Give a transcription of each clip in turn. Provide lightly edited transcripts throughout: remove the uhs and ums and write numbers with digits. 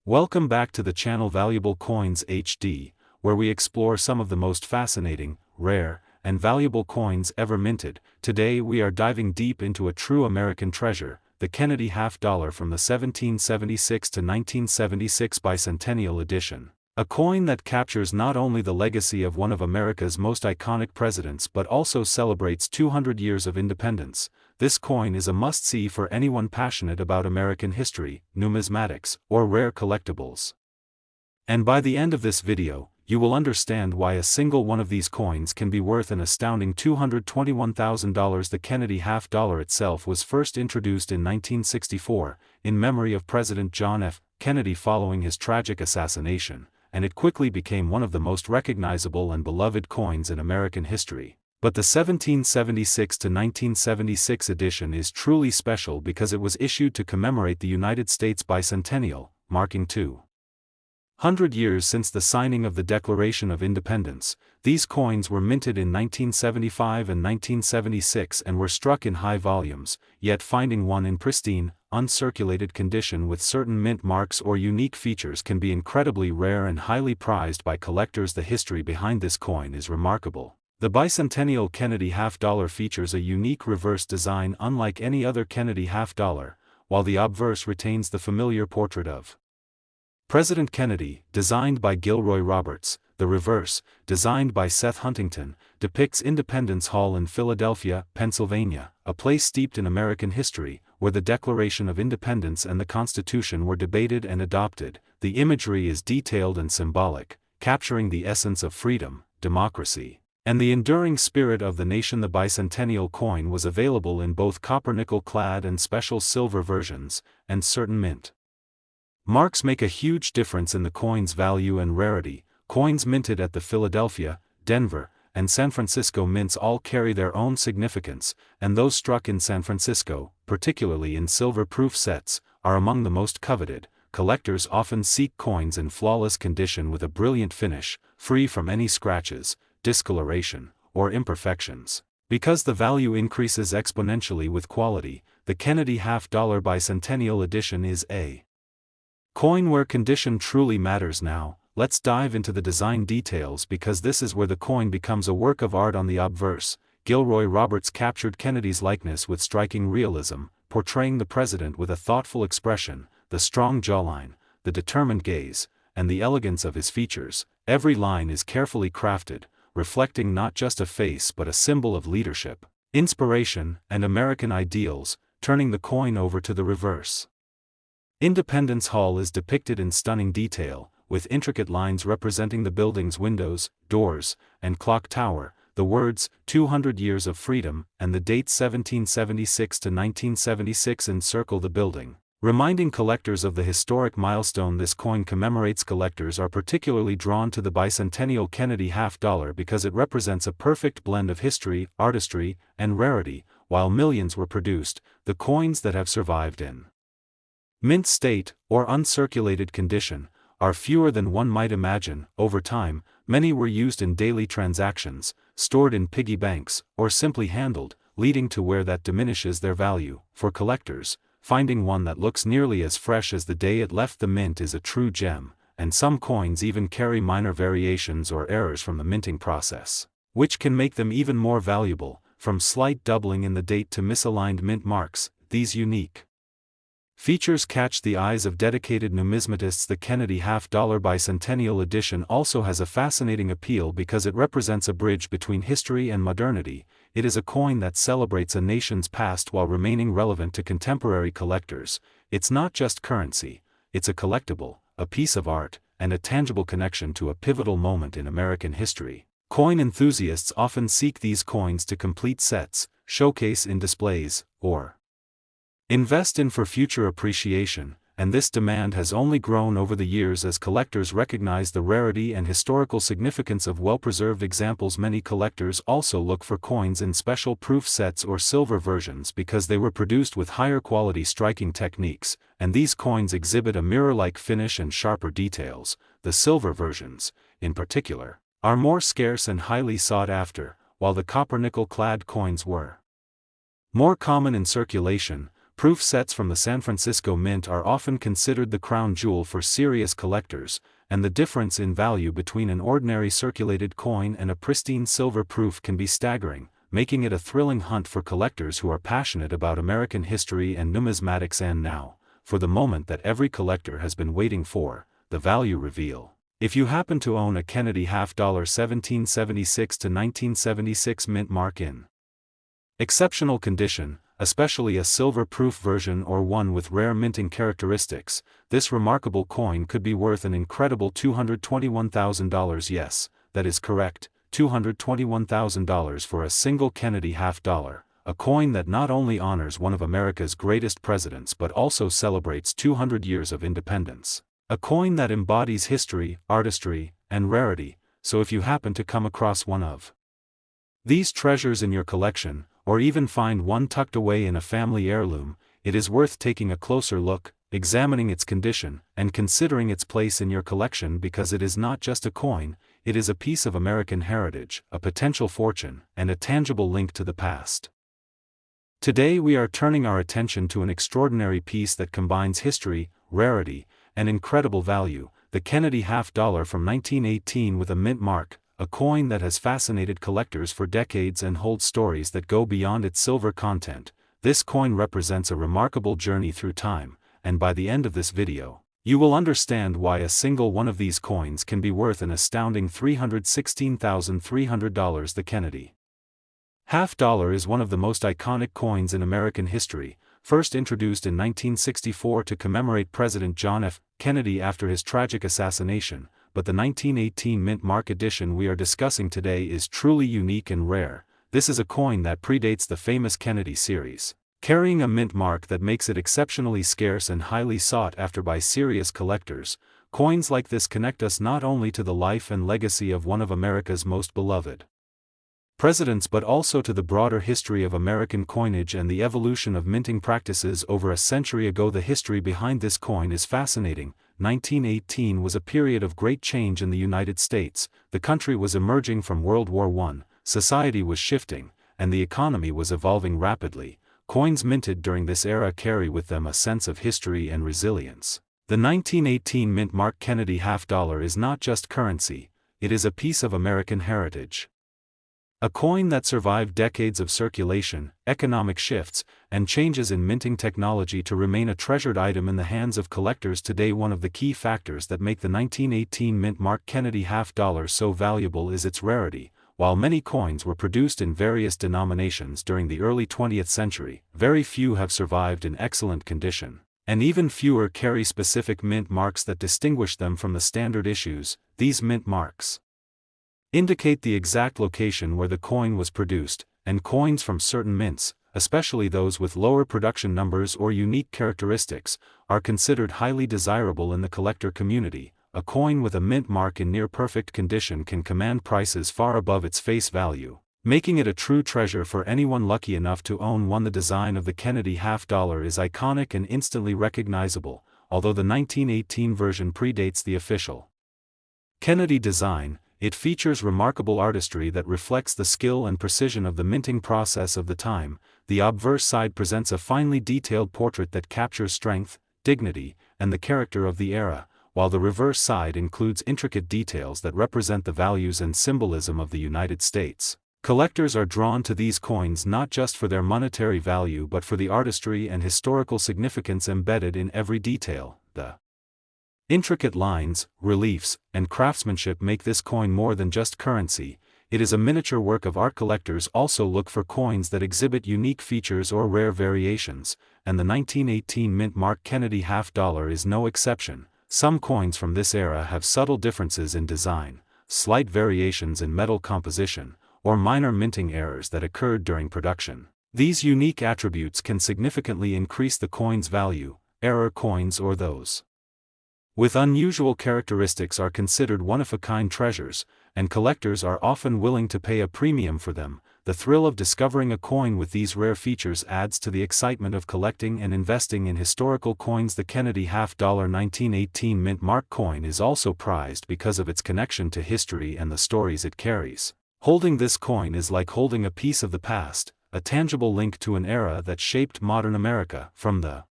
Welcome back to the channel Valuable Coins HD, where we explore some of the most fascinating, rare, and valuable coins ever minted. Today we are diving deep into a true American treasure, the Kennedy half-dollar from the 1776 to 1976 bicentennial edition. A coin that captures not only the legacy of one of America's most iconic presidents but also celebrates 200 years of independence. This coin is a must-see for anyone passionate about American history, numismatics, or rare collectibles. And by the end of this video, you will understand why a single one of these coins can be worth an astounding $221,000. The Kennedy half-dollar itself was first introduced in 1964, in memory of President John F. Kennedy following his tragic assassination, and it quickly became one of the most recognizable and beloved coins in American history. But the 1776 to 1976 edition is truly special because it was issued to commemorate the United States bicentennial, marking 200 years since the signing of the Declaration of Independence. These coins were minted in 1975 and 1976 and were struck in high volumes, yet finding one in pristine, uncirculated condition with certain mint marks or unique features can be incredibly rare and highly prized by collectors. The history behind this coin is remarkable. The bicentennial Kennedy half-dollar features a unique reverse design unlike any other Kennedy half-dollar, while the obverse retains the familiar portrait of President Kennedy, designed by Gilroy Roberts. The reverse, designed by Seth Huntington, depicts Independence Hall in Philadelphia, Pennsylvania, a place steeped in American history, where the Declaration of Independence and the Constitution were debated and adopted. The imagery is detailed and symbolic, capturing the essence of freedom, democracy, and the enduring spirit of the nation. The bicentennial coin was available in both copper-nickel clad and special silver versions, and certain mint marks make a huge difference in the coin's value and rarity. Coins minted at the Philadelphia, Denver, and San Francisco mints all carry their own significance, and those struck in San Francisco, particularly in silver-proof sets, are among the most coveted. Collectors often seek coins in flawless condition with a brilliant finish, free from any scratches, discoloration, or imperfections. Because the value increases exponentially with quality, the Kennedy half-dollar bicentennial edition is a coin where condition truly matters. Now, let's dive into the design details because this is where the coin becomes a work of art. On the obverse, Gilroy Roberts captured Kennedy's likeness with striking realism, portraying the president with a thoughtful expression, the strong jawline, the determined gaze, and the elegance of his features. Every line is carefully crafted, reflecting not just a face but a symbol of leadership, inspiration, and American ideals. Turning the coin over to the reverse, Independence Hall is depicted in stunning detail, with intricate lines representing the building's windows, doors, and clock tower. The words, 200 Years of Freedom, and the date 1776 to 1976 encircle the building, reminding collectors of the historic milestone this coin commemorates. Collectors are particularly drawn to the bicentennial Kennedy half-dollar because it represents a perfect blend of history, artistry, and rarity. While millions were produced, the coins that have survived in mint state, or uncirculated condition, are fewer than one might imagine. Over time, many were used in daily transactions, stored in piggy banks, or simply handled, leading to where that diminishes their value. For collectors, finding one that looks nearly as fresh as the day it left the mint is a true gem, and some coins even carry minor variations or errors from the minting process, which can make them even more valuable. From slight doubling in the date to misaligned mint marks, these unique features catch the eyes of dedicated numismatists. The Kennedy half-dollar bicentennial edition also has a fascinating appeal because it represents a bridge between history and modernity. It is a coin that celebrates a nation's past while remaining relevant to contemporary collectors. It's not just currency, it's a collectible, a piece of art, and a tangible connection to a pivotal moment in American history. Coin enthusiasts often seek these coins to complete sets, showcase in displays, or invest in for future appreciation, and this demand has only grown over the years as collectors recognize the rarity and historical significance of well-preserved examples. Many collectors also look for coins in special proof sets or silver versions because they were produced with higher quality striking techniques, and these coins exhibit a mirror-like finish and sharper details. The silver versions, in particular, are more scarce and highly sought after, while the copper-nickel clad coins were more common in circulation. Proof sets from the San Francisco Mint are often considered the crown jewel for serious collectors, and the difference in value between an ordinary circulated coin and a pristine silver proof can be staggering, making it a thrilling hunt for collectors who are passionate about American history and numismatics. And now, for the moment that every collector has been waiting for, the value reveal. If you happen to own a Kennedy half-dollar 1776 to 1976 mint mark in exceptional condition, especially a silver-proof version or one with rare minting characteristics, this remarkable coin could be worth an incredible $221,000. Yes, that is correct, $221,000 for a single Kennedy half-dollar, a coin that not only honors one of America's greatest presidents but also celebrates 200 years of independence. A coin that embodies history, artistry, and rarity, so if you happen to come across one of these treasures in your collection, or even find one tucked away in a family heirloom, it is worth taking a closer look, examining its condition, and considering its place in your collection, because it is not just a coin, it is a piece of American heritage, a potential fortune, and a tangible link to the past. Today we are turning our attention to an extraordinary piece that combines history, rarity, and incredible value, the Kennedy half-dollar from 1918 with a mint mark, a coin that has fascinated collectors for decades and holds stories that go beyond its silver content. This coin represents a remarkable journey through time, and by the end of this video, you will understand why a single one of these coins can be worth an astounding $316,300. The Kennedy half-dollar is one of the most iconic coins in American history, first introduced in 1964 to commemorate President John F. Kennedy after his tragic assassination, but the 1918 mint mark edition we are discussing today is truly unique and rare. This is a coin that predates the famous Kennedy series, carrying a mint mark that makes it exceptionally scarce and highly sought after by serious collectors. Coins like this connect us not only to the life and legacy of one of America's most beloved presidents but also to the broader history of American coinage and the evolution of minting practices over a century ago. The history behind this coin is fascinating. 1918 was a period of great change in the United States. The country was emerging from World War I, society was shifting, and the economy was evolving rapidly. Coins minted during this era carry with them a sense of history and resilience. The 1918 mint mark Kennedy half-dollar is not just currency, it is a piece of American heritage. A coin that survived decades of circulation, economic shifts, and changes in minting technology to remain a treasured item in the hands of collectors today. One of the key factors that make the 1918 mint mark Kennedy half-dollar so valuable is its rarity. While many coins were produced in various denominations during the early 20th century, very few have survived in excellent condition, and even fewer carry specific mint marks that distinguish them from the standard issues. These mint marks indicate the exact location where the coin was produced, and coins from certain mints, especially those with lower production numbers or unique characteristics, are considered highly desirable in the collector community. A coin with a mint mark in near-perfect condition can command prices far above its face value, making it a true treasure for anyone lucky enough to own one. The design of the Kennedy half-dollar is iconic and instantly recognizable, although the 1918 version predates the official Kennedy design. It features remarkable artistry that reflects the skill and precision of the minting process of the time. The obverse side presents a finely detailed portrait that captures strength, dignity, and the character of the era, while the reverse side includes intricate details that represent the values and symbolism of the United States. Collectors are drawn to these coins not just for their monetary value but for the artistry and historical significance embedded in every detail. The intricate lines, reliefs, and craftsmanship make this coin more than just currency. It is a miniature work of art. Collectors also look for coins that exhibit unique features or rare variations, and the 1918 mint mark Kennedy half-dollar is no exception. Some coins from this era have subtle differences in design, slight variations in metal composition, or minor minting errors that occurred during production. These unique attributes can significantly increase the coin's value. Error coins or those with unusual characteristics are considered one-of-a-kind treasures, and collectors are often willing to pay a premium for them. The thrill of discovering a coin with these rare features adds to the excitement of collecting and investing in historical coins. The Kennedy half-dollar 1918 mint mark coin is also prized because of its connection to history and the stories it carries. Holding this coin is like holding a piece of the past, a tangible link to an era that shaped modern America, from the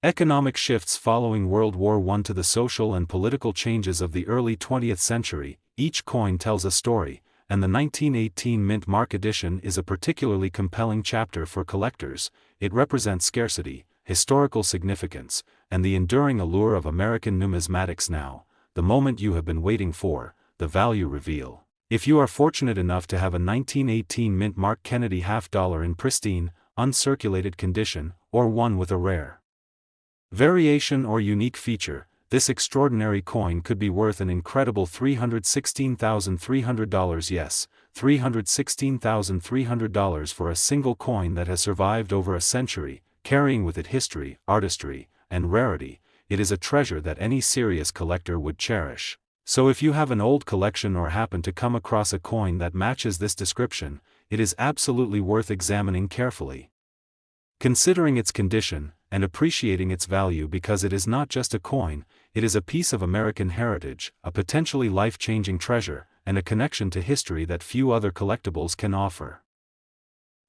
economic shifts following World War I to the social and political changes of the early 20th century. Each coin tells a story, and the 1918 Mint Mark edition is a particularly compelling chapter for collectors. It represents scarcity, historical significance, and the enduring allure of American numismatics. Now, the moment you have been waiting for, the value reveal. If you are fortunate enough to have a 1918 Mint Mark Kennedy half-dollar in pristine, uncirculated condition, or one with a rare variation or unique feature, this extraordinary coin could be worth an incredible $316,300. Yes, $316,300 for a single coin that has survived over a century, carrying with it history, artistry, and rarity. It is a treasure that any serious collector would cherish. So if you have an old collection or happen to come across a coin that matches this description, it is absolutely worth examining carefully, considering its condition, and appreciating its value, because it is not just a coin, it is a piece of American heritage, a potentially life-changing treasure, and a connection to history that few other collectibles can offer.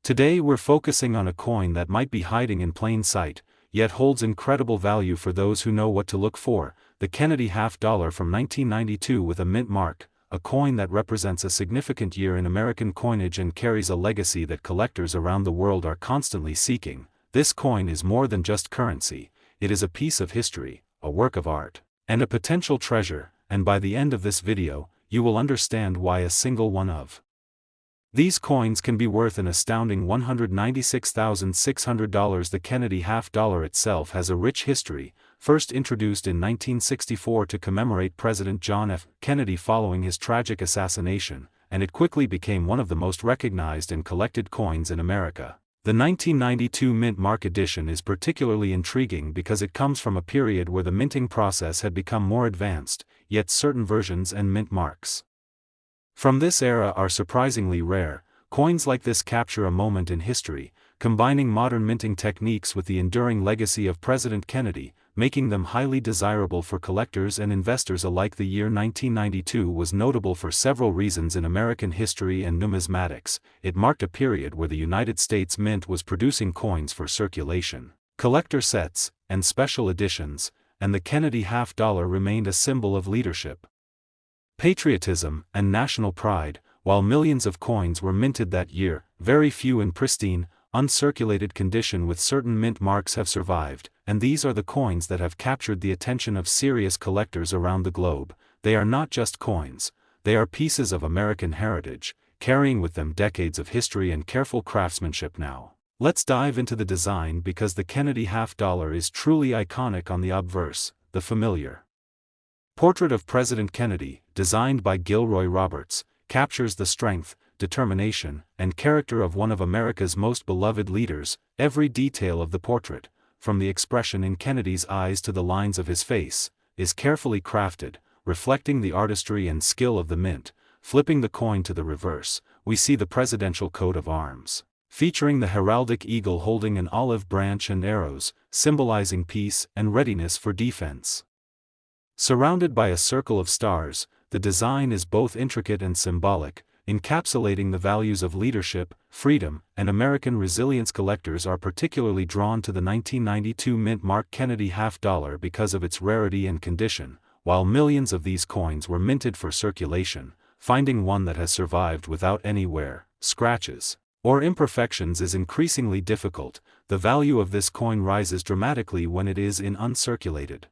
Today we're focusing on a coin that might be hiding in plain sight, yet holds incredible value for those who know what to look for: the Kennedy half-dollar from 1992 with a mint mark, a coin that represents a significant year in American coinage and carries a legacy that collectors around the world are constantly seeking. This coin is more than just currency, it is a piece of history, a work of art, and a potential treasure, and by the end of this video, you will understand why a single one of these coins can be worth an astounding $196,600. The Kennedy half-dollar itself has a rich history, first introduced in 1964 to commemorate President John F. Kennedy following his tragic assassination, and it quickly became one of the most recognized and collected coins in America. The 1992 Mint Mark edition is particularly intriguing because it comes from a period where the minting process had become more advanced, yet certain versions and mint marks from this era are surprisingly rare. Coins like this capture a moment in history, combining modern minting techniques with the enduring legacy of President Kennedy, making them highly desirable for collectors and investors alike. The year 1992 was notable for several reasons in American history and numismatics. It marked a period where the United States Mint was producing coins for circulation, collector sets, and special editions, and the Kennedy half-dollar remained a symbol of leadership, patriotism, and national pride. While millions of coins were minted that year, very few in pristine, uncirculated condition with certain mint marks have survived, and these are the coins that have captured the attention of serious collectors around the globe. They are not just coins, they are pieces of American heritage, carrying with them decades of history and careful craftsmanship. Now, let's dive into the design, because the Kennedy half-dollar is truly iconic. On the obverse, the familiar portrait of President Kennedy, designed by Gilroy Roberts, captures the strength, determination, and character of one of America's most beloved leaders. Every detail of the portrait, from the expression in Kennedy's eyes to the lines of his face, is carefully crafted, reflecting the artistry and skill of the mint. Flipping the coin to the reverse, we see the presidential coat of arms, featuring the heraldic eagle holding an olive branch and arrows, symbolizing peace and readiness for defense. Surrounded by a circle of stars, the design is both intricate and symbolic, encapsulating the values of leadership, freedom, and American resilience. Collectors are particularly drawn to the 1992 Mint Mark Kennedy half-dollar because of its rarity and condition. While millions of these coins were minted for circulation, finding one that has survived without any wear, scratches, or imperfections is increasingly difficult. The value of this coin rises dramatically when it is in uncirculated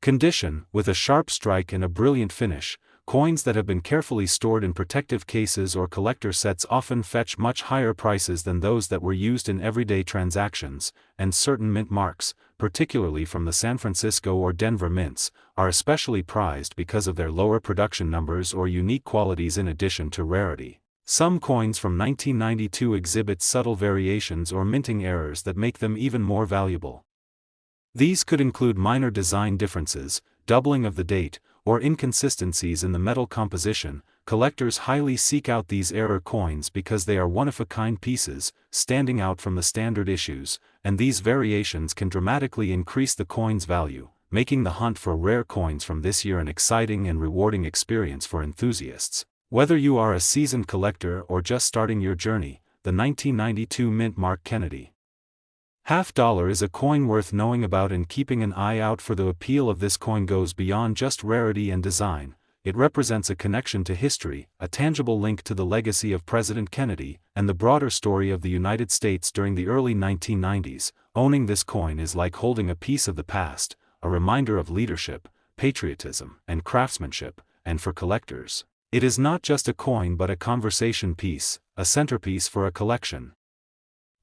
condition, with a sharp strike and a brilliant finish. Coins that have been carefully stored in protective cases or collector sets often fetch much higher prices than those that were used in everyday transactions, and certain mint marks, particularly from the San Francisco or Denver mints, are especially prized because of their lower production numbers or unique qualities. In addition to rarity, some coins from 1992 exhibit subtle variations or minting errors that make them even more valuable. These could include minor design differences, doubling of the date, or inconsistencies in the metal composition. Collectors highly seek out these error coins because they are one-of-a-kind pieces, standing out from the standard issues, and these variations can dramatically increase the coin's value, making the hunt for rare coins from this year an exciting and rewarding experience for enthusiasts. Whether you are a seasoned collector or just starting your journey, the 1992 mint Mark Kennedy $50 is a coin worth knowing about, and keeping an eye out for. The appeal of this coin goes beyond just rarity and design. It represents a connection to history, a tangible link to the legacy of President Kennedy, and the broader story of the United States during the early 1990s. Owning this coin is like holding a piece of the past, a reminder of leadership, patriotism, and craftsmanship. And for collectors, it is not just a coin but a conversation piece, a centerpiece for a collection,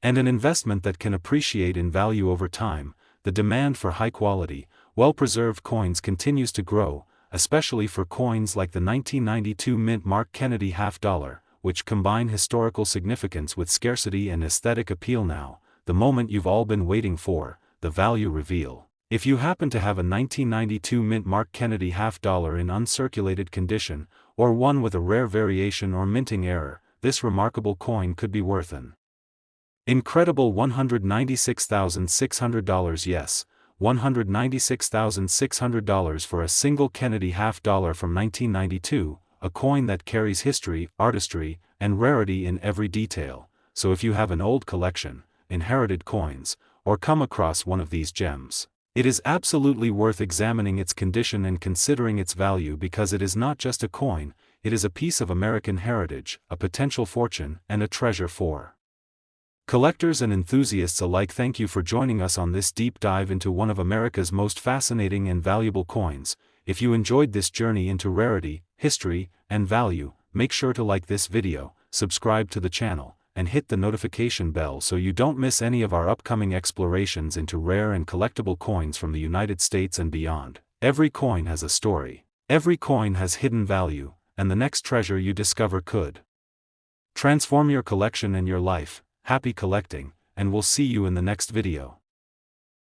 and an investment that can appreciate in value over time. The demand for high-quality, well-preserved coins continues to grow, especially for coins like the 1992 mint Mark Kennedy $50, which combine historical significance with scarcity and aesthetic appeal. Now, the moment you've all been waiting for, the value reveal. If you happen to have a 1992 mint Mark Kennedy $50 in uncirculated condition, or one with a rare variation or minting error, this remarkable coin could be worth an incredible $196,600. Yes, $196,600 for a single Kennedy $50 from 1992, a coin that carries history, artistry, and rarity in every detail. So if you have an old collection, inherited coins, or come across one of these gems, it is absolutely worth examining its condition and considering its value, because it is not just a coin, it is a piece of American heritage, a potential fortune, and a treasure for collectors and enthusiasts alike. Thank you for joining us on this deep dive into one of America's most fascinating and valuable coins. If you enjoyed this journey into rarity, history, and value, make sure to like this video, subscribe to the channel, and hit the notification bell so you don't miss any of our upcoming explorations into rare and collectible coins from the United States and beyond. Every coin has a story. Every coin has hidden value, and the next treasure you discover could transform your collection and your life. Happy collecting, and we'll see you in the next video.